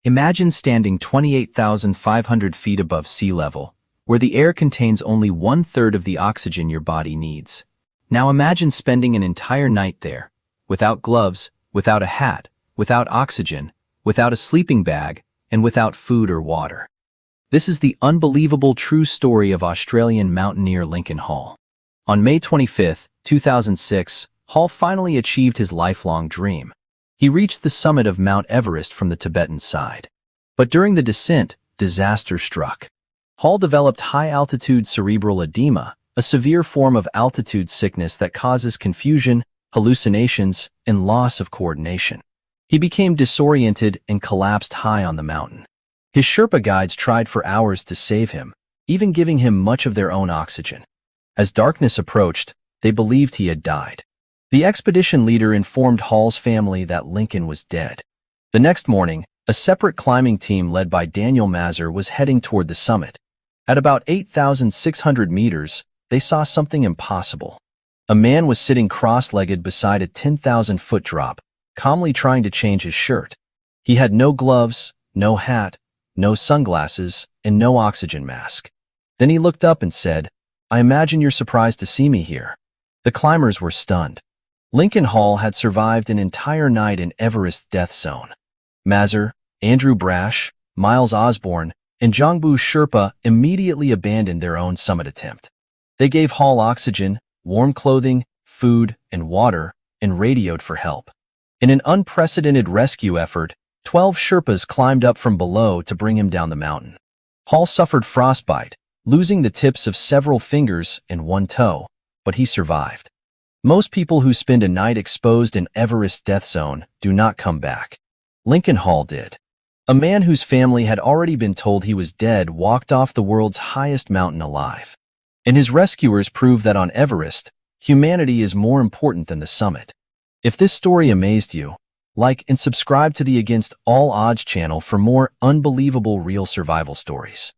Imagine standing 28,500 feet above sea level, where the air contains only 1/3 of the oxygen your body needs. Now imagine spending an entire night there, without gloves, without a hat, without oxygen, without a sleeping bag, and without food or water. This is the unbelievable true story of Australian mountaineer Lincoln Hall. On May 25, 2006, Hall finally achieved his lifelong dream. He reached the summit of Mount Everest from the Tibetan side. But during the descent, disaster struck. Hall developed high-altitude cerebral edema, a severe form of altitude sickness that causes confusion, hallucinations, and loss of coordination. He became disoriented and collapsed high on the mountain. His Sherpa guides tried for hours to save him, even giving him much of their own oxygen. As darkness approached, they believed he had died. The expedition leader informed Hall's family that Lincoln was dead. The next morning, a separate climbing team led by Daniel Mazur was heading toward the summit. At about 8,600 meters, they saw something impossible. A man was sitting cross-legged beside a 10,000-foot drop, calmly trying to change his shirt. He had no gloves, no hat, no sunglasses, and no oxygen mask. Then he looked up and said, "I imagine you're surprised to see me here." The climbers were stunned. Lincoln Hall had survived an entire night in Everest's death zone. Mazur, Andrew Brash, Miles Osborne, and Jongbu Sherpa immediately abandoned their own summit attempt. They gave Hall oxygen, warm clothing, food, and water, and radioed for help. In an unprecedented rescue effort, 12 Sherpas climbed up from below to bring him down the mountain. Hall suffered frostbite, losing the tips of several fingers and one toe, but he survived. Most people who spend a night exposed in Everest's death zone do not come back. Lincoln Hall did. A man whose family had already been told he was dead walked off the world's highest mountain alive. And his rescuers proved that on Everest, humanity is more important than the summit. If this story amazed you, like and subscribe to the Against All Odds channel for more unbelievable real survival stories.